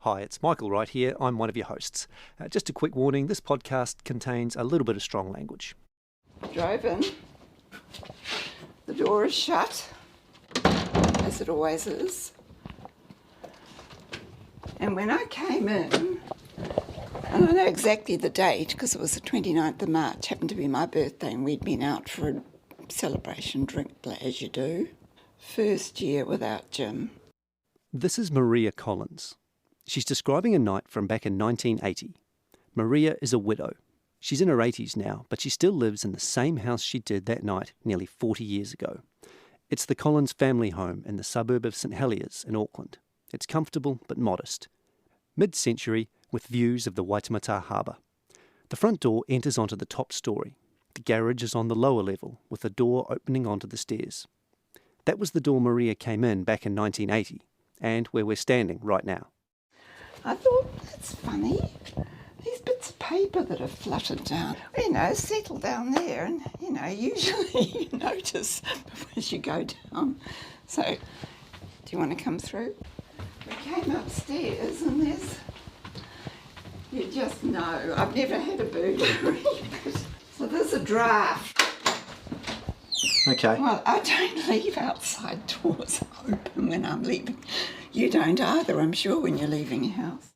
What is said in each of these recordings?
Hi, it's Michael Wright here. I'm one of your hosts. Just a quick warning, this podcast contains a little bit of strong language. Drove in. The door is shut, as it always is. And when I came in, and I know exactly the date because it was the 29th of March, happened to be my birthday, and we'd been out for a celebration drink, as you do. First year without Jim. This is Maria Collins. She's describing a night from back in 1980. Maria is a widow. She's in her 80s now, but she still lives in the same house she did that night nearly 40 years ago. It's the Collins family home in the suburb of St Heliers in Auckland. It's comfortable but modest. Mid-century with views of the Waitemata Harbour. The front door enters onto the top story. The garage is on the lower level with the door opening onto the stairs. That was the door Maria came in back in 1980 and where we're standing right now. I thought, that's funny. These bits of paper that have fluttered down, settle down there. And, usually you notice as you go down. So, do you want to come through? We came upstairs and you just know, I've never had a burglary. So there's a draft. Okay. Well, I don't leave outside doors open when I'm leaving. You don't either, I'm sure, when you're leaving your house.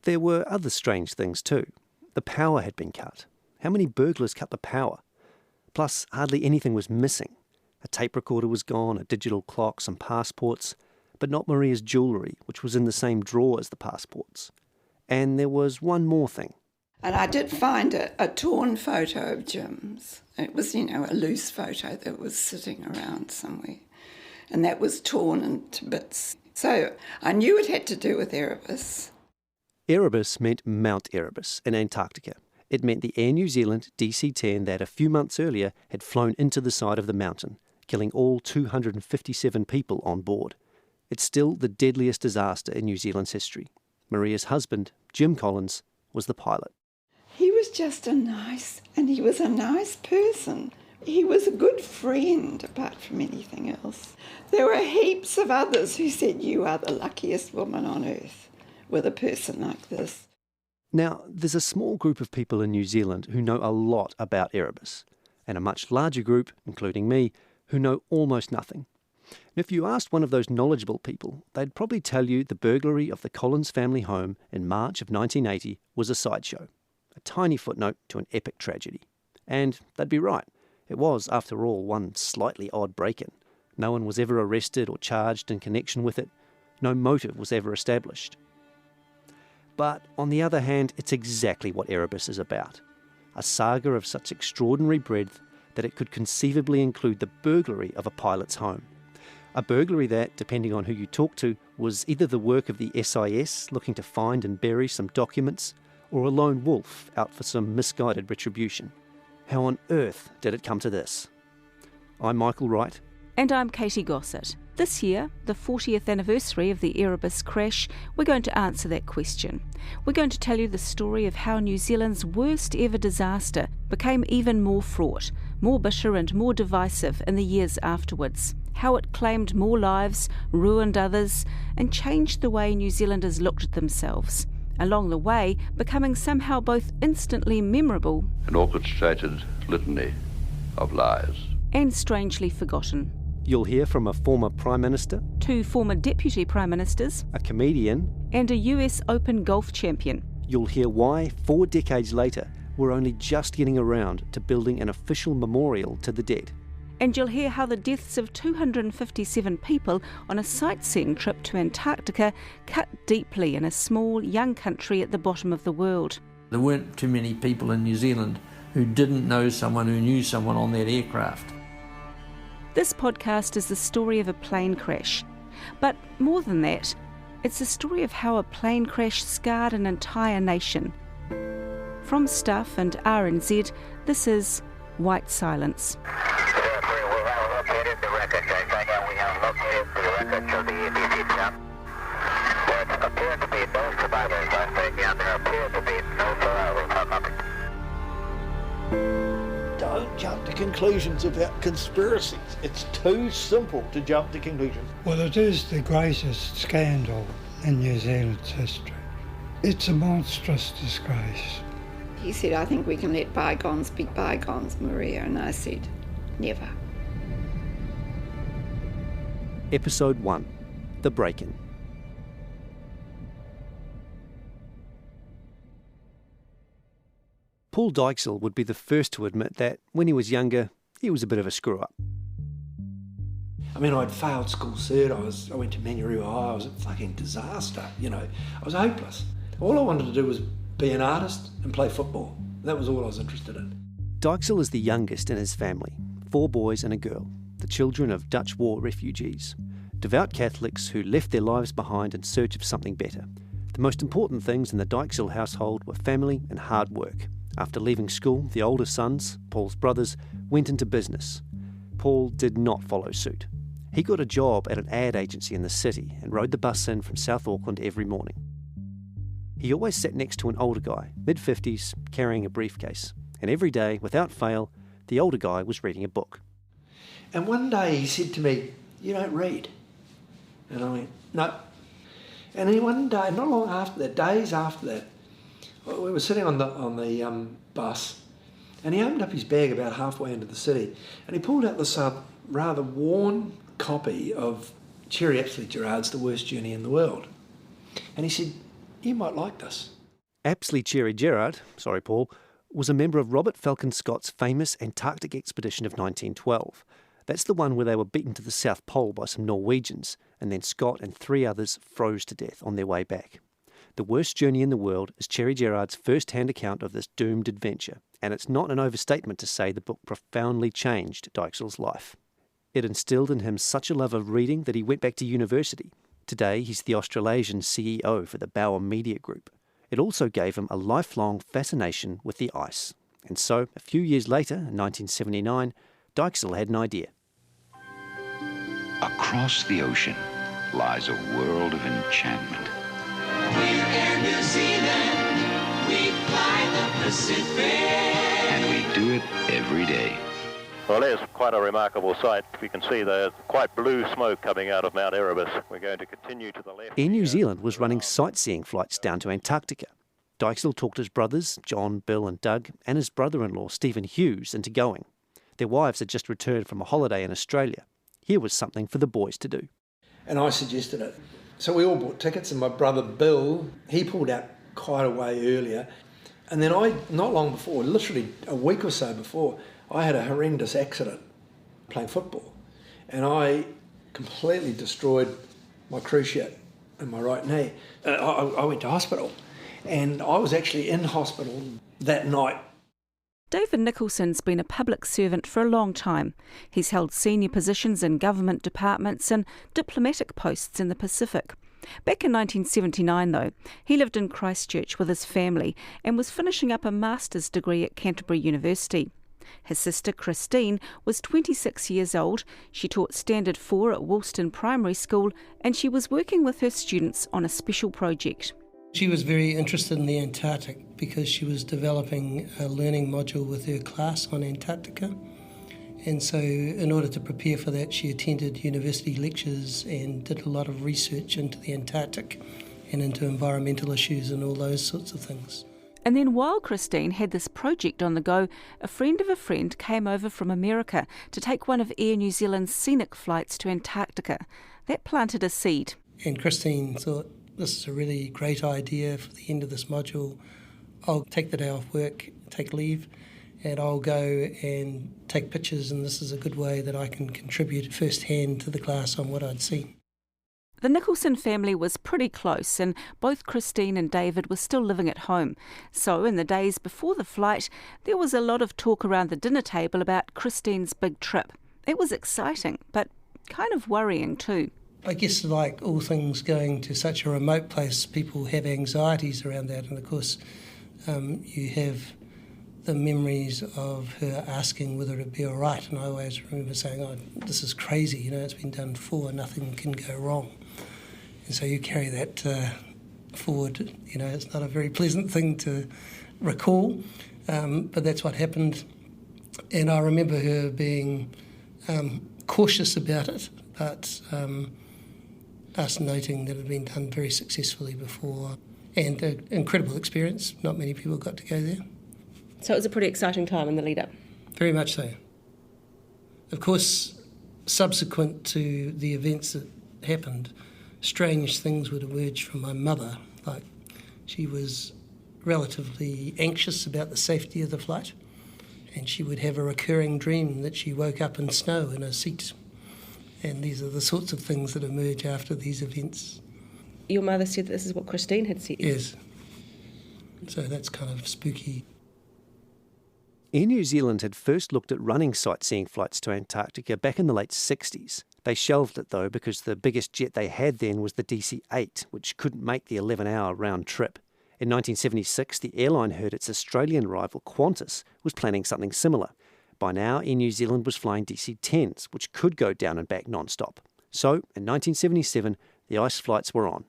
There were other strange things too. The power had been cut. How many burglars cut the power? Plus, hardly anything was missing. A tape recorder was gone, a digital clock, some passports, but not Maria's jewellery, which was in the same drawer as the passports. And there was one more thing. And I did find a torn photo of Jim's. It was, a loose photo that was sitting around somewhere. And that was torn into bits. So I knew it had to do with Erebus. Erebus meant Mount Erebus in Antarctica. It meant the Air New Zealand DC-10 that a few months earlier had flown into the side of the mountain, killing all 257 people on board. It's still the deadliest disaster in New Zealand's history. Maria's husband, Jim Collins, was the pilot. He was just he was a nice person. He was a good friend, apart from anything else. There were heaps of others who said, you are the luckiest woman on earth with a person like this. Now, there's a small group of people in New Zealand who know a lot about Erebus, and a much larger group, including me, who know almost nothing. And if you asked one of those knowledgeable people, they'd probably tell you the burglary of the Collins family home in March of 1980 was a sideshow, a tiny footnote to an epic tragedy. And they'd be right. It was, after all, one slightly odd break-in. No one was ever arrested or charged in connection with it. No motive was ever established. But on the other hand, it's exactly what Erebus is about. A saga of such extraordinary breadth that it could conceivably include the burglary of a pilot's home. A burglary that, depending on who you talk to, was either the work of the SIS looking to find and bury some documents, or a lone wolf out for some misguided retribution. How on earth did it come to this? I'm Michael Wright. And I'm Katy Gosset. This year, the 40th anniversary of the Erebus crash, we're going to answer that question. We're going to tell you the story of how New Zealand's worst ever disaster became even more fraught, more bitter and more divisive in the years afterwards. How it claimed more lives, ruined others, and changed the way New Zealanders looked at themselves. Along the way, becoming somehow both instantly memorable, an orchestrated litany of lies, and strangely forgotten. You'll hear from a former Prime Minister, 2 former Deputy Prime Ministers, a comedian, and a US Open golf champion. You'll hear why, 4 decades later, we're only just getting around to building an official memorial to the dead. And you'll hear how the deaths of 257 people on a sightseeing trip to Antarctica cut deeply in a small, young country at the bottom of the world. There weren't too many people in New Zealand who didn't know someone who knew someone on that aircraft. This podcast is the story of a plane crash. But more than that, it's the story of how a plane crash scarred an entire nation. From Stuff and RNZ, this is White Silence. Don't jump to conclusions about conspiracies. It's too simple to jump to conclusions. Well, it is the greatest scandal in New Zealand's history. It's a monstrous disgrace. He said, I think we can let bygones be bygones, Maria, and I said, never. Episode 1. The Break-In. Paul Dykesell would be the first to admit that, when he was younger, he was a bit of a screw-up. I mean, I'd failed school cert, I went to Manurewa High, I was a fucking disaster, I was hopeless. All I wanted to do was be an artist and play football. That was all I was interested in. Dykesell is the youngest in his family, 4 boys and a girl, the children of Dutch war refugees, devout Catholics who left their lives behind in search of something better. The most important things in the Dykesell household were family and hard work. After leaving school, the older sons, Paul's brothers, went into business. Paul did not follow suit. He got a job at an ad agency in the city and rode the bus in from South Auckland every morning. He always sat next to an older guy, mid-50s, carrying a briefcase. And every day, without fail, the older guy was reading a book. And one day he said to me, "You don't read?" And I went, "No." And then one day, not long after that, days after that, we were sitting on the bus, and he opened up his bag about halfway into the city, and he pulled out this rather worn copy of Cherry Apsley Gerard's The Worst Journey in the World. And he said, "You might like this." Apsley Cherry Gerard, Paul, was a member of Robert Falcon Scott's famous Antarctic expedition of 1912. That's the one where they were beaten to the South Pole by some Norwegians, and then Scott and 3 others froze to death on their way back. The Worst Journey in the World is Cherry Gerard's first-hand account of this doomed adventure, and it's not an overstatement to say the book profoundly changed Dykesell's life. It instilled in him such a love of reading that he went back to university. Today, he's the Australasian CEO for the Bauer Media Group. It also gave him a lifelong fascination with the ice. And so, a few years later, in 1979, Dykesell had an idea. Across the ocean lies a world of enchantment. We're Air New Zealand, we fly the Pacific. And we do it every day. Well, there's quite a remarkable sight. We can see there's quite blue smoke coming out of Mount Erebus. We're going to continue to the left. Air New Zealand was running sightseeing flights down to Antarctica. Dykesell talked his brothers, John, Bill and Doug, and his brother-in-law, Stephen Hughes, into going. Their wives had just returned from a holiday in Australia. Here was something for the boys to do. And I suggested it. So we all bought tickets, and my brother Bill, he pulled out quite a way earlier. And then not long before, literally a week or so before, I had a horrendous accident playing football. And I completely destroyed my cruciate in my right knee. I went to hospital, and I was actually in hospital that night. David Nicholson's been a public servant for a long time. He's held senior positions in government departments and diplomatic posts in the Pacific. Back in 1979, though, he lived in Christchurch with his family and was finishing up a master's degree at Canterbury University. His sister Christine was 26 years old. She taught Standard 4 at Woolston Primary School, and she was working with her students on a special project. She was very interested in the Antarctic because she was developing a learning module with her class on Antarctica. And so in order to prepare for that, she attended university lectures and did a lot of research into the Antarctic and into environmental issues and all those sorts of things. And then while Christine had this project on the go, a friend of a friend came over from America to take one of Air New Zealand's scenic flights to Antarctica. That planted a seed. And Christine thought, this is a really great idea for the end of this module. I'll take the day off work, take leave, and I'll go and take pictures, and this is a good way that I can contribute firsthand to the class on what I'd seen. The Nicholson family was pretty close, and both Christine and David were still living at home. So in the days before the flight, there was a lot of talk around the dinner table about Christine's big trip. It was exciting, but kind of worrying too. I guess like all things going to such a remote place, people have anxieties around that. And of course, you have the memories of her asking whether it'd be all right. And I always remember saying, oh, this is crazy, it's been done before, nothing can go wrong. And so you carry that forward. It's not a very pleasant thing to recall, but that's what happened. And I remember her being cautious about it, but us noting that it had been done very successfully before, and an incredible experience. Not many people got to go there. So it was a pretty exciting time in the lead-up. Very much so. Of course, subsequent to the events that happened, strange things would emerge from my mother. Like, she was relatively anxious about the safety of the flight, and she would have a recurring dream that she woke up in snow in her seat. And these are the sorts of things that emerge after these events. Your mother said that this is what Christine had said? Yes. So that's kind of spooky. Air New Zealand had first looked at running sightseeing flights to Antarctica back in the late 60s. They shelved it though because the biggest jet they had then was the DC-8, which couldn't make the 11-hour round trip. In 1976, the airline heard its Australian rival Qantas was planning something similar. By now, Air New Zealand was flying DC-10s, which could go down and back non-stop. So, in 1977, the ice flights were on.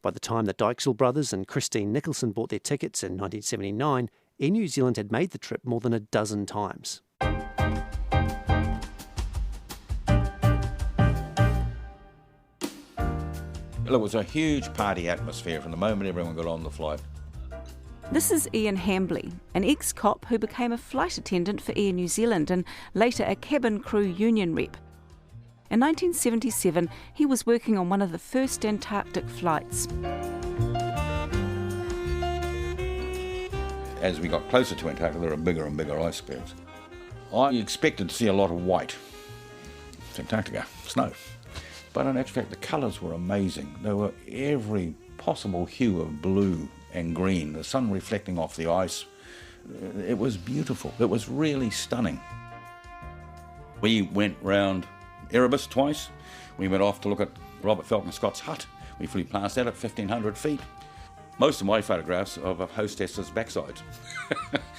By the time the Dykesell brothers and Christine Nicholson bought their tickets in 1979, Air New Zealand had made the trip more than a dozen times. It was a huge party atmosphere from the moment everyone got on the flight. This is Ian Hambley, an ex-cop who became a flight attendant for Air New Zealand and later a cabin crew union rep. In 1977, he was working on one of the first Antarctic flights. As we got closer to Antarctica, there were bigger and bigger icebergs. I expected to see a lot of white. It's Antarctica, snow. But in actual fact, the colours were amazing. There were every possible hue of blue and green, the sun reflecting off the ice. It was beautiful. It was really stunning. We went round Erebus twice. We went off to look at Robert Falcon Scott's hut. We flew past that at 1,500 feet. Most of my photographs are of hostesses' backsides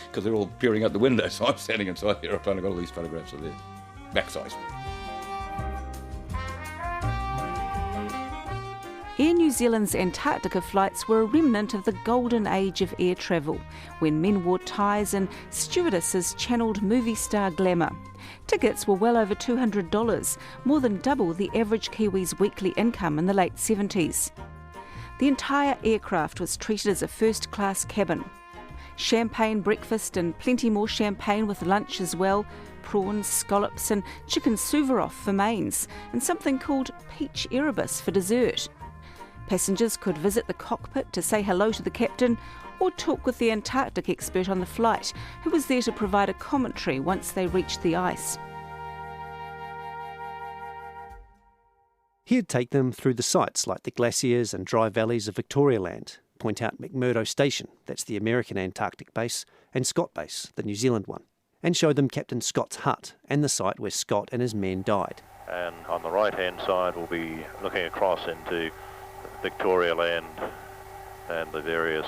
because they're all peering out the window, so I'm standing inside here trying to get all these photographs of their backsides. Air New Zealand's Antarctica flights were a remnant of the golden age of air travel, when men wore ties and stewardesses channeled movie star glamour. Tickets were well over $200, more than double the average Kiwi's weekly income in the late 70s. The entire aircraft was treated as a first-class cabin. Champagne breakfast and plenty more champagne with lunch as well, prawns, scallops and chicken souveroff for mains, and something called peach Erebus for dessert. Passengers could visit the cockpit to say hello to the captain or talk with the Antarctic expert on the flight, who was there to provide a commentary once they reached the ice. He'd take them through the sights like the glaciers and dry valleys of Victorialand, point out McMurdo Station, that's the American Antarctic base, and Scott Base, the New Zealand one, and show them Captain Scott's hut and the site where Scott and his men died. And on the right-hand side, we'll be looking across into Victorialand and the various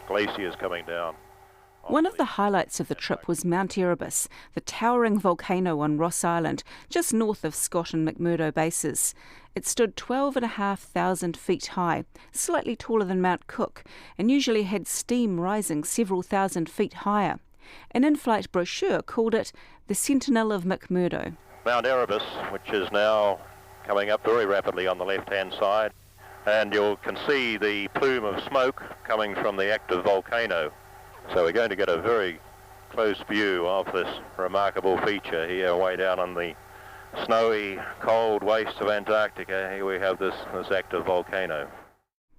glaciers coming down. One of the highlights of the trip was Mount Erebus, the towering volcano on Ross Island, just north of Scott and McMurdo bases. It stood 12,500 feet high, slightly taller than Mount Cook, and usually had steam rising several thousand feet higher. An in-flight brochure called it the Sentinel of McMurdo. Mount Erebus, which is now coming up very rapidly on the left-hand side, and you can see the plume of smoke coming from the active volcano. So we're going to get a very close view of this remarkable feature here way down on the snowy, cold wastes of Antarctica. Here we have this active volcano.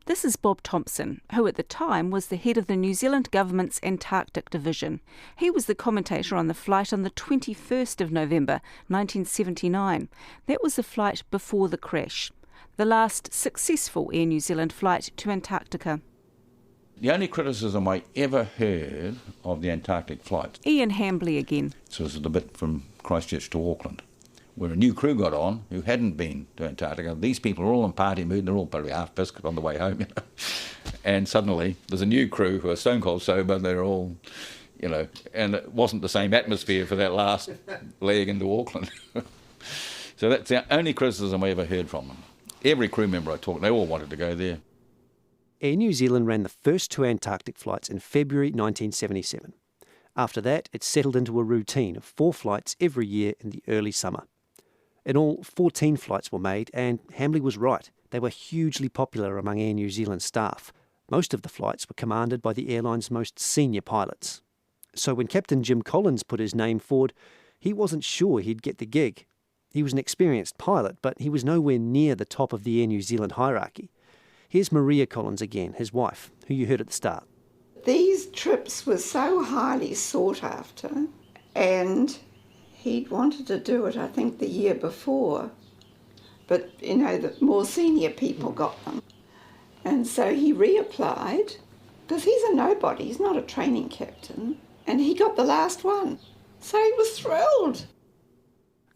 This is Bob Thompson, who at the time was the head of the New Zealand government's Antarctic division. He was the commentator on the flight on the 21st of November 1979. That was the flight before the crash, the last successful Air New Zealand flight to Antarctica. The only criticism I ever heard of the Antarctic flights... Ian Hambley again. So this is the bit from Christchurch to Auckland, where a new crew got on who hadn't been to Antarctica. These people are all in party mood, they're all probably half biscuit on the way home, And suddenly there's a new crew who are stone cold sober, they're all, and it wasn't the same atmosphere for that last leg into Auckland. So that's the only criticism I ever heard from them. Every crew member I talked to, they all wanted to go there. Air New Zealand ran the first two Antarctic flights in February 1977. After that, it settled into a routine of 4 flights every year in the early summer. In all, 14 flights were made, and Hambley was right. They were hugely popular among Air New Zealand staff. Most of the flights were commanded by the airline's most senior pilots. So when Captain Jim Collins put his name forward, he wasn't sure he'd get the gig. He was an experienced pilot, but he was nowhere near the top of the Air New Zealand hierarchy. Here's Maria Collins again, his wife, who you heard at the start. These trips were so highly sought after, and he'd wanted to do it, I think, the year before. But, you know, the more senior people got them. And so he reapplied, because he's a nobody, he's not a training captain, and he got the last one. So he was thrilled.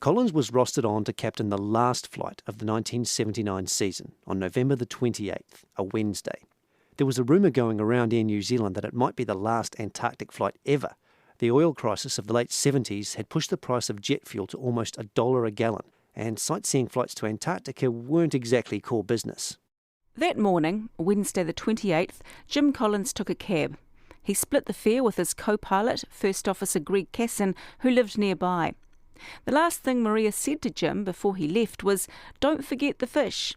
Collins was rostered on to captain the last flight of the 1979 season on November the 28th, a Wednesday. There was a rumour going around Air New Zealand that it might be the last Antarctic flight ever. The oil crisis of the late 70s had pushed the price of jet fuel to almost $1 a gallon, and sightseeing flights to Antarctica weren't exactly core business. That morning, Wednesday the 28th, Jim Collins took a cab. He split the fare with his co-pilot, First Officer Greg Casson, who lived nearby. The last thing Maria said to Jim before he left was, "Don't forget the fish."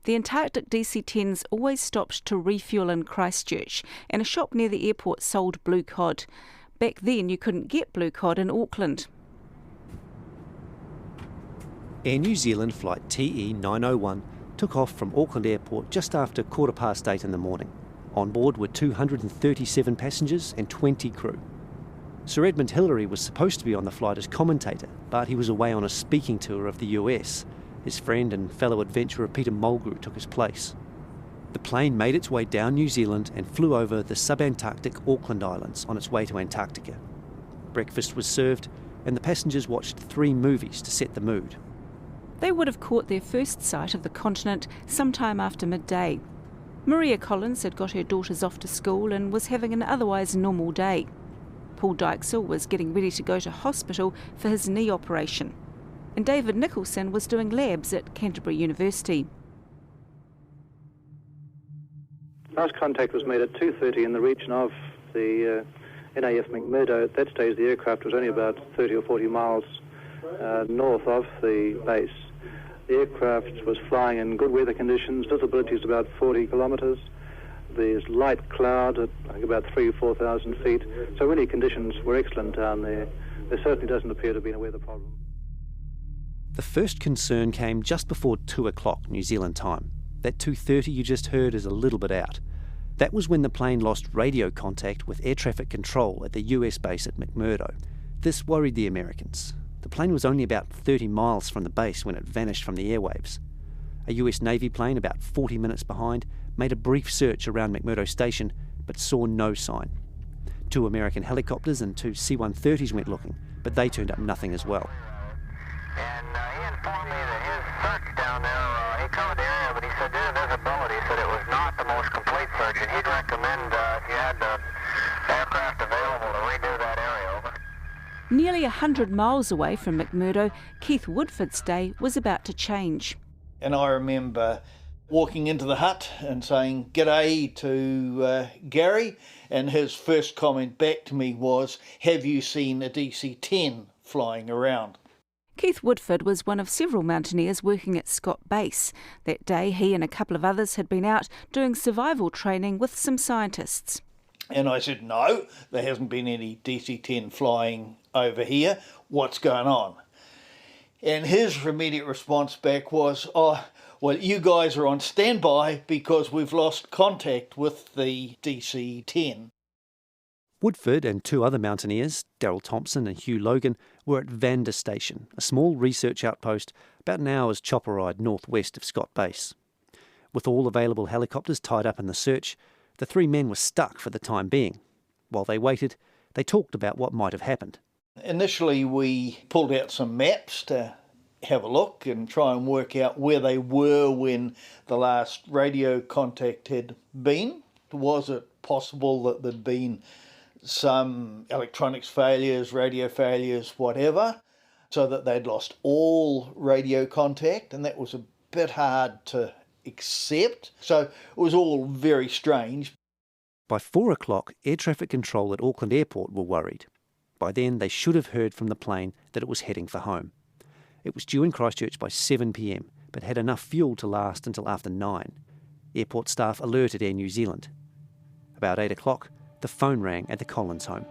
The Antarctic DC-10s always stopped to refuel in Christchurch, and a shop near the airport sold blue cod. Back then you couldn't get blue cod in Auckland. Air New Zealand flight TE 901 took off from Auckland Airport just after 8:15 in the morning. On board were 237 passengers and 20 crew. Sir Edmund Hillary was supposed to be on the flight as commentator, but he was away on a speaking tour of the US. His friend and fellow adventurer Peter Mulgrew took his place. The plane made its way down New Zealand and flew over the subantarctic Auckland Islands on its way to Antarctica. Breakfast was served, and the passengers watched 3 movies to set the mood. They would have caught their first sight of the continent sometime after midday. Maria Collins had got her daughters off to school and was having an otherwise normal day. Paul Dykesell was getting ready to go to hospital for his knee operation, and David Nicholson was doing labs at Canterbury University. Last contact was made at 2:30 in the region of the NAF McMurdo. At that stage the aircraft was only about 30 or 40 miles north of the base. The aircraft was flying in good weather conditions, visibility is about 40 kilometres. There's light cloud at I think about 3,000 or 4,000 feet, so really conditions were excellent down there. There certainly doesn't appear to have been a weather problem. The first concern came just before 2 o'clock New Zealand time. That 2:30 you just heard is a little bit out. That was when the plane lost radio contact with air traffic control at the US base at McMurdo. This worried the Americans. The plane was only about 30 miles from the base when it vanished from the airwaves. A US Navy plane about 40 minutes behind made a brief search around McMurdo Station but saw no sign. 2 American helicopters and 2 C-130s went looking, but they turned up nothing as well. And he informed me that his search down there, he covered the area, but he said due to visibility, he said it was not the most complete search, and he'd recommend if you had the aircraft available to redo that area, over. Nearly 100 miles away from McMurdo, Keith Woodford's day was about to change. And I remember walking into the hut and saying g'day to Gary, and his first comment back to me was, "Have you seen a DC-10 flying around?" Keith Woodford was one of several mountaineers working at Scott Base. That day he and a couple of others had been out doing survival training with some scientists. And I said, "No, there hasn't been any DC-10 flying over here. What's going on?" And his immediate response back was, "Oh, well, you guys are on standby because we've lost contact with the DC-10. Woodford and 2 other mountaineers, Darrell Thompson and Hugh Logan, were at Vander Station, a small research outpost about an hour's chopper ride northwest of Scott Base. With all available helicopters tied up in the search, the 3 men were stuck for the time being. While they waited, they talked about what might have happened. Initially, we pulled out some maps to have a look and try and work out where they were when the last radio contact had been. Was it possible that there'd been some electronics failures, radio failures, whatever, so that they'd lost all radio contact? And that was a bit hard to accept. So it was all very strange. By 4 o'clock, air traffic control at Auckland Airport were worried. By then, they should have heard from the plane that it was heading for home. It was due in Christchurch by 7 p.m, but had enough fuel to last until after 9. Airport staff alerted Air New Zealand. About 8 o'clock, the phone rang at the Collins home.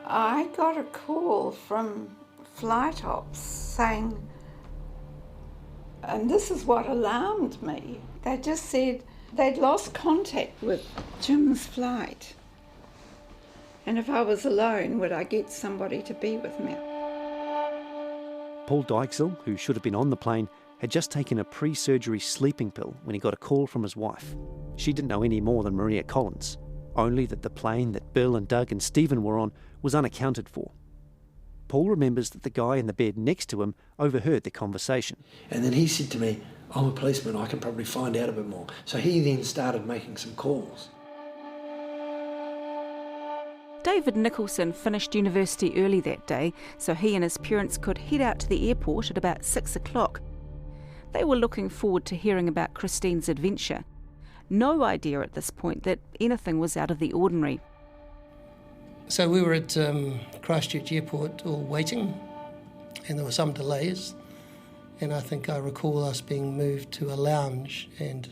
I got a call from flight ops saying, and this is what alarmed me, they just said they'd lost contact with Jim's flight. And if I was alone, would I get somebody to be with me? Paul Dykesell, who should have been on the plane, had just taken a pre-surgery sleeping pill when he got a call from his wife. She didn't know any more than Maria Collins, only that the plane that Bill and Doug and Stephen were on was unaccounted for. Paul remembers that the guy in the bed next to him overheard the conversation. And then he said to me, I'm a policeman, I can probably find out a bit more. So he then started making some calls. David Nicholson finished university early that day, so he and his parents could head out to the airport at about 6 o'clock. They were looking forward to hearing about Christine's adventure. No idea at this point that anything was out of the ordinary. So we were at Christchurch Airport all waiting, and there were some delays, and I think I recall us being moved to a lounge and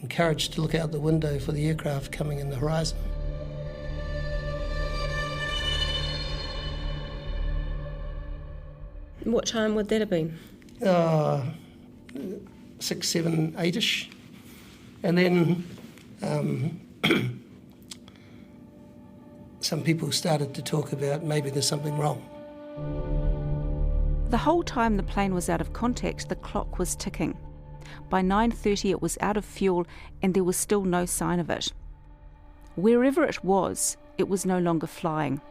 encouraged to look out the window for the aircraft coming in the horizon. What time would that have been? 6, 7, 8-ish. And then some people started to talk about maybe there's something wrong. The whole time the plane was out of contact, the clock was ticking. By 9:30 it was out of fuel and there was still no sign of it. Wherever it was no longer flying.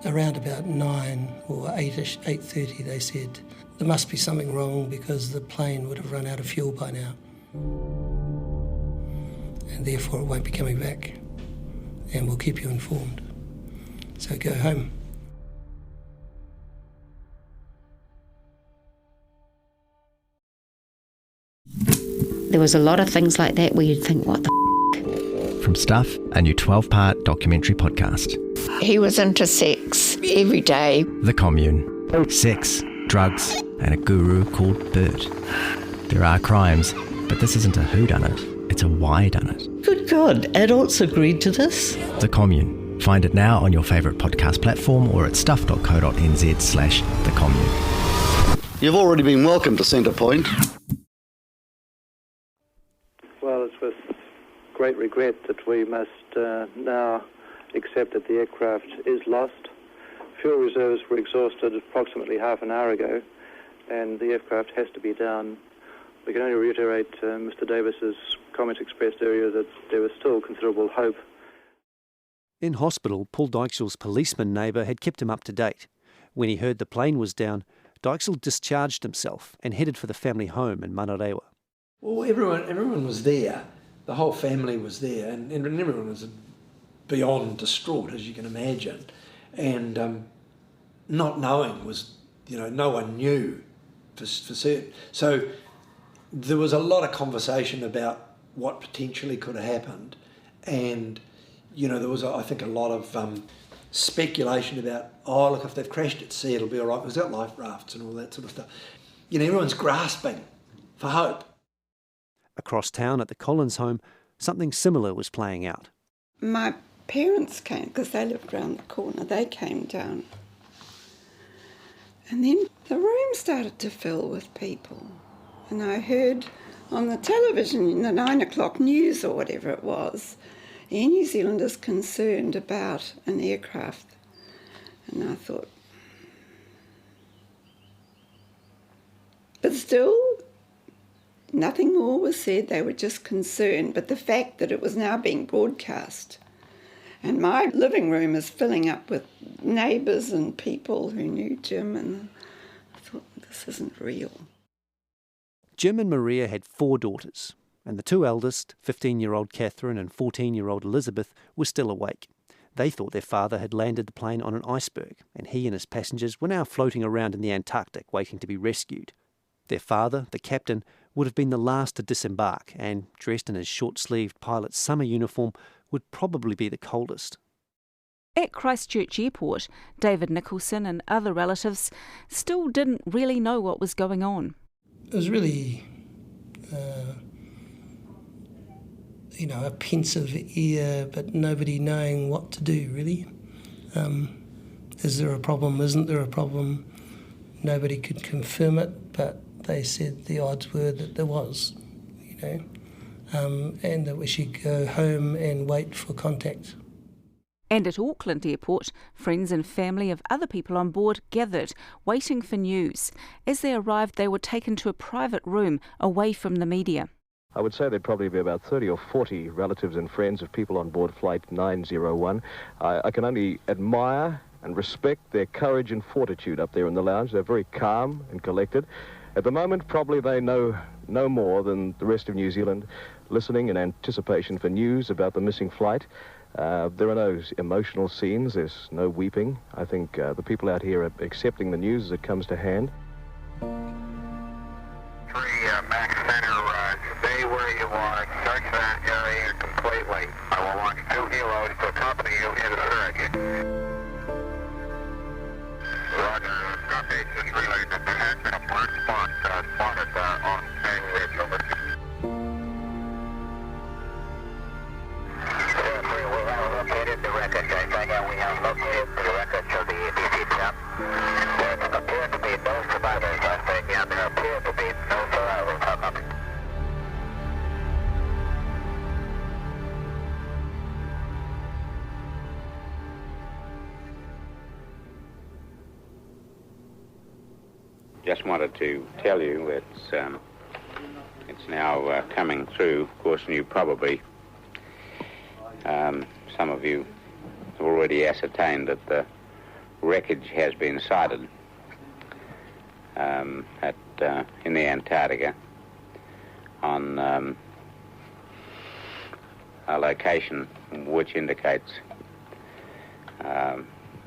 Around about 9 or 8-ish, 8:30, they said there must be something wrong because the plane would have run out of fuel by now. And therefore it won't be coming back. And we'll keep you informed. So go home. There was a lot of things like that where you'd think, what the From Stuff, a new 12-part documentary podcast. He was into sex every day. The Commune. Sex, drugs, and a guru called Bert. There are crimes, but this isn't a whodunit, it's a whydunit. Good God, adults agreed to this? The Commune. Find it now on your favourite podcast platform or at stuff.co.nz/The Commune. You've already been welcomed to Centre Point. Well, it's with great regret that we must now accept that the aircraft is lost. Fuel reserves were exhausted approximately half an hour ago, and the aircraft has to be down. We can only reiterate Mr. Davis's comments expressed earlier that there was still considerable hope. In hospital, Paul Dykesell's policeman neighbour had kept him up to date. When he heard the plane was down, Dykesell discharged himself and headed for the family home in Manarewa. Well, everyone was there. The whole family was there, and everyone was beyond distraught, as you can imagine. And not knowing was, no one knew for certain. So there was a lot of conversation about what potentially could have happened, and there was, I think, a lot of speculation about, look, if they've crashed at sea, it'll be all right. It was got life rafts and all that sort of stuff. Everyone's grasping for hope. Across town at the Collins home, something similar was playing out. My parents came, because they lived round the corner, they came down. And then the room started to fill with people. And I heard on the television, the 9 o'clock news or whatever it was, Air New Zealand is concerned about an aircraft. And I thought, but still, nothing more was said. They were just concerned. But the fact that it was now being broadcast, and my living room is filling up with neighbours and people who knew Jim, and I thought, this isn't real. Jim and Maria had 4 daughters, and the 2 eldest, 15-year-old Catherine and 14-year-old Elizabeth, were still awake. They thought their father had landed the plane on an iceberg, and he and his passengers were now floating around in the Antarctic waiting to be rescued. Their father, the captain, would have been the last to disembark, and, dressed in his short-sleeved pilot's summer uniform, would probably be the coldest. At Christchurch Airport, David Nicholson and other relatives still didn't really know what was going on. It was really, a pensive air, but nobody knowing what to do, really. Is there a problem? Isn't there a problem? Nobody could confirm it, but they said the odds were that there was, and that we should go home and wait for contact. And at Auckland Airport, friends and family of other people on board gathered, waiting for news. As they arrived, they were taken to a private room away from the media. I would say there'd probably be about 30 or 40 relatives and friends of people on board Flight 901. I can only admire and respect their courage and fortitude up there in the lounge. They're very calm and collected. At the moment, probably they know no more than the rest of New Zealand, listening in anticipation for news about the missing flight. There are no emotional scenes, there's no weeping. I think the people out here are accepting the news as it comes to hand. 3 Max Center, stay where you are, search that area completely. I will launch 2 helos to accompany you in the search. Roger, Scottish is relayed that there has been a black spot spotted on Tang Ridge, over. We have located the wreckage. We have located the wreckage of the DC chap. There appear to be no survivors. There appear to be no survivors. Just wanted to tell you it's now coming through. Of course, and you probably, some of you have already ascertained that the wreckage has been sighted in the Antarctica on a location which indicates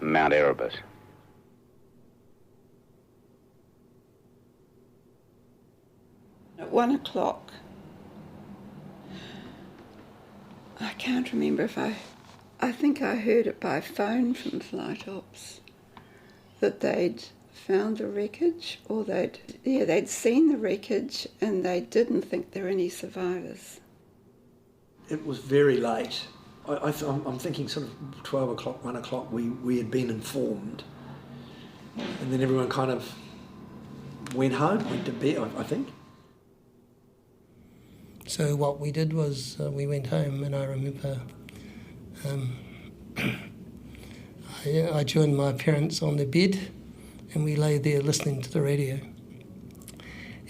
Mount Erebus. At 1 o'clock, I can't remember if I think I heard it by phone from Flight Ops that they'd found the wreckage, or they'd seen the wreckage and they didn't think there were any survivors. It was very late. I'm thinking sort of 12 o'clock, 1 o'clock, we had been informed. And then everyone kind of went home, went to bed, I think. So what we did was we went home, and I remember I joined my parents on their bed, and we lay there listening to the radio.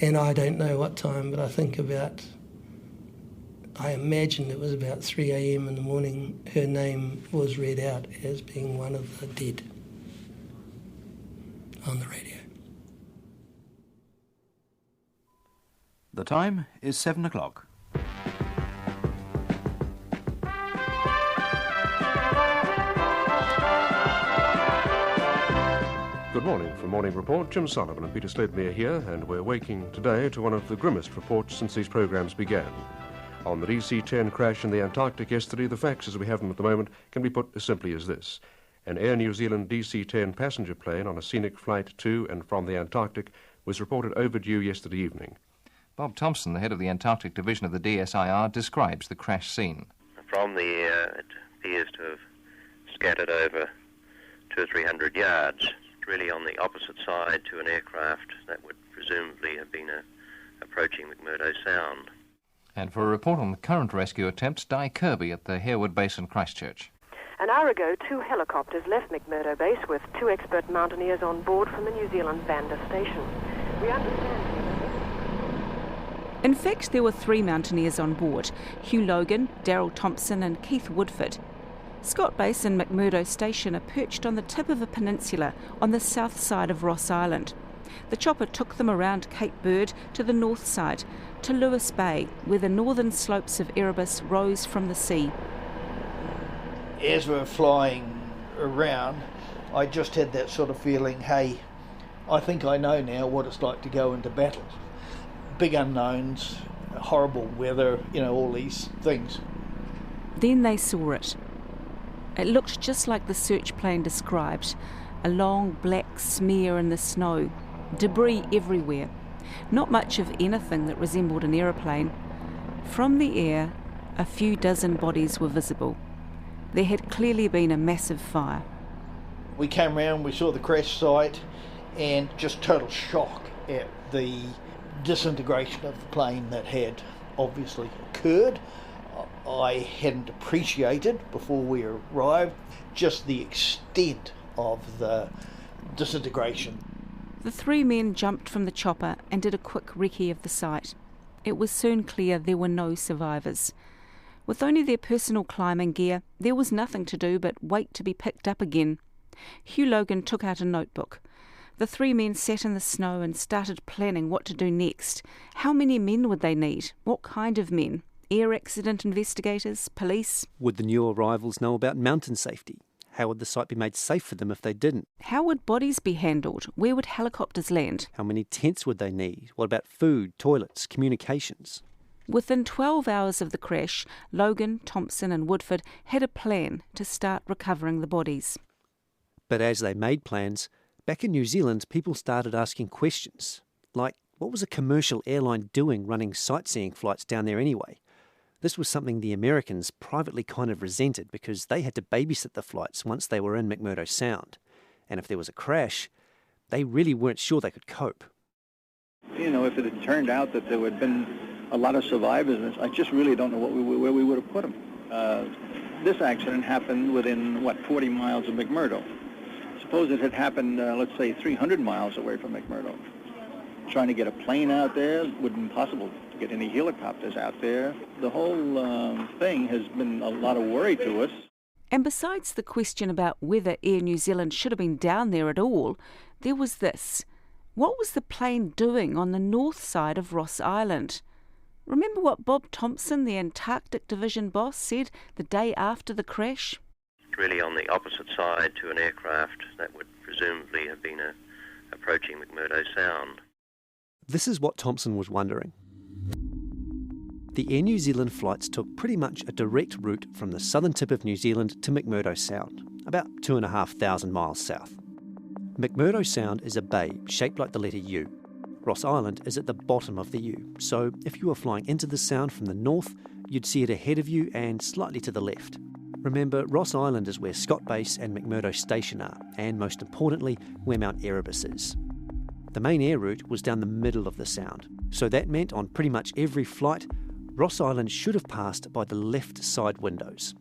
And I don't know what time, but I imagine it was about 3 a.m. in the morning, her name was read out as being one of the dead on the radio. The time is 7 o'clock. Good morning. From Morning Report, Jim Sullivan and Peter Sledmere here, and we're waking today to one of the grimmest reports since these programmes began. On the DC-10 crash in the Antarctic yesterday, the facts as we have them at the moment can be put as simply as this. An Air New Zealand DC-10 passenger plane on a scenic flight to and from the Antarctic was reported overdue yesterday evening. Bob Thompson, the head of the Antarctic Division of the DSIR, describes the crash scene. From the air, it appears to have scattered over 200 or 300 yards, really on the opposite side to an aircraft that would presumably have been approaching McMurdo Sound. And for a report on the current rescue attempts, Di Kirby at the Harewood Base in Christchurch. An hour ago, 2 helicopters left McMurdo Base with 2 expert mountaineers on board from the New Zealand Vanda Station. We understand... In fact, there were 3 mountaineers on board: Hugh Logan, Daryl Thompson and Keith Woodford. Scott Base and McMurdo Station are perched on the tip of a peninsula on the south side of Ross Island. The chopper took them around Cape Bird to the north side, to Lewis Bay, where the northern slopes of Erebus rose from the sea. As we're flying around, I just had that sort of feeling, hey, I think I know now what it's like to go into battle. Big unknowns, horrible weather, all these things. Then they saw it. It looked just like the search plane described, a long black smear in the snow, debris everywhere, not much of anything that resembled an aeroplane. From the air, a few dozen bodies were visible. There had clearly been a massive fire. We came round, we saw the crash site, and just total shock at the disintegration of the plane that had obviously occurred. I hadn't appreciated before we arrived just the extent of the disintegration. The three men jumped from the chopper and did a quick recce of the site. It was soon clear there were no survivors. With only their personal climbing gear, there was nothing to do but wait to be picked up again. Hugh Logan took out a notebook. The three men sat in the snow and started planning what to do next. How many men would they need? What kind of men? Air accident investigators? Police? Would the new arrivals know about mountain safety? How would the site be made safe for them if they didn't? How would bodies be handled? Where would helicopters land? How many tents would they need? What about food, toilets, communications? Within 12 hours of the crash, Logan, Thompson and Woodford had a plan to start recovering the bodies. But as they made plans, back in New Zealand, people started asking questions, like what was a commercial airline doing running sightseeing flights down there anyway? This was something the Americans privately kind of resented because they had to babysit the flights once they were in McMurdo Sound. And if there was a crash, they really weren't sure they could cope. You know, if it had turned out that there had been a lot of survivors, I just really don't know where we would have put them. This accident happened within, 40 miles of McMurdo. Suppose it had happened, let's say, 300 miles away from McMurdo. Trying to get a plane out there wouldn't be possible to get any helicopters out there. The whole thing has been a lot of worry to us. And besides the question about whether Air New Zealand should have been down there at all, there was this. What was the plane doing on the north side of Ross Island? Remember what Bob Thompson, the Antarctic Division boss, said the day after the crash? Really on the opposite side to an aircraft that would presumably have been approaching McMurdo Sound. This is what Thompson was wondering. The Air New Zealand flights took pretty much a direct route from the southern tip of New Zealand to McMurdo Sound, about 2,500 miles south. McMurdo Sound is a bay shaped like the letter U. Ross Island is at the bottom of the U, so if you were flying into the sound from the north, you'd see it ahead of you and slightly to the left. Remember, Ross Island is where Scott Base and McMurdo Station are, and most importantly, where Mount Erebus is. The main air route was down the middle of the sound, so that meant on pretty much every flight, Ross Island should have passed by the left side windows.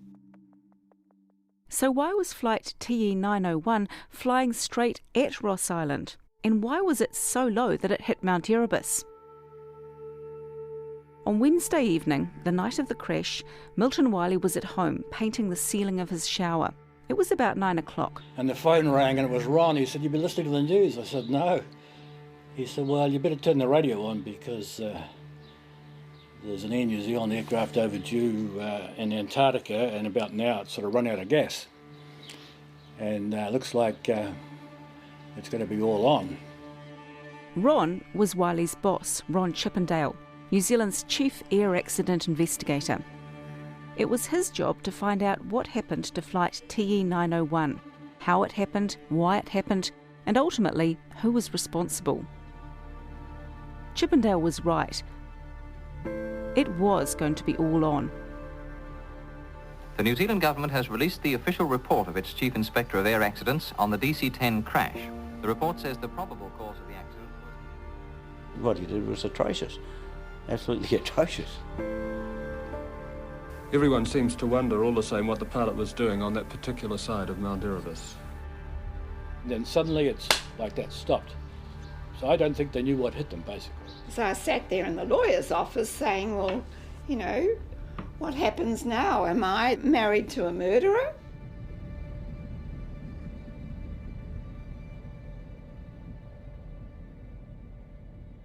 So why was flight TE901 flying straight at Ross Island? And why was it so low that it hit Mount Erebus? On Wednesday evening, the night of the crash, Milton Wiley was at home painting the ceiling of his shower. It was about 9 o'clock. And the phone rang and it was Ron. He said, "You've been listening to the news?" I said, "No." He said, "Well, you better turn the radio on because there's an Air New Zealand aircraft overdue in Antarctica, and about now it's sort of run out of gas. And looks like it's going to be all on." Ron was Wiley's boss, Ron Chippendale, New Zealand's chief air accident investigator. It was his job to find out what happened to flight TE901, how it happened, why it happened, and ultimately who was responsible. Chippendale was right. It was going to be all on. The New Zealand government has released the official report of its Chief Inspector of Air Accidents on the DC-10 crash. The report says the probable cause of the accident was... What he did was atrocious. Absolutely atrocious. Everyone seems to wonder all the same what the pilot was doing on that particular side of Mount Erebus. Then suddenly it's like that, stopped. So I don't think they knew what hit them, basically. So I sat there in the lawyer's office saying, well, you know, what happens now? Am I married to a murderer?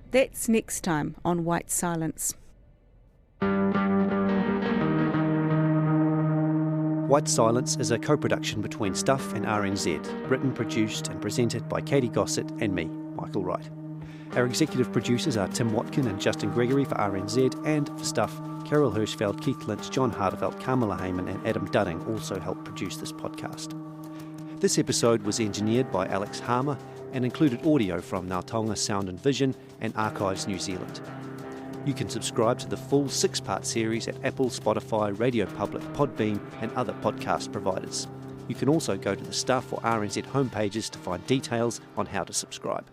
That's next time on White Silence. White Silence is a co-production between Stuff and RNZ, written, produced and presented by Katy Gosset and me, Michael Wright. Our executive producers are Tim Watkin and Justin Gregory for RNZ, and for Stuff, Carol Hirschfeld, Keith Lynch, John Hardevelt, Kamala Heyman and Adam Dudding also helped produce this podcast. This episode was engineered by Alex Harmer and included audio from Ngautonga Sound and Vision and Archives New Zealand. You can subscribe to the full 6-part series at Apple, Spotify, Radio Public, Podbean and other podcast providers. You can also go to the Stuff or RNZ homepages to find details on how to subscribe.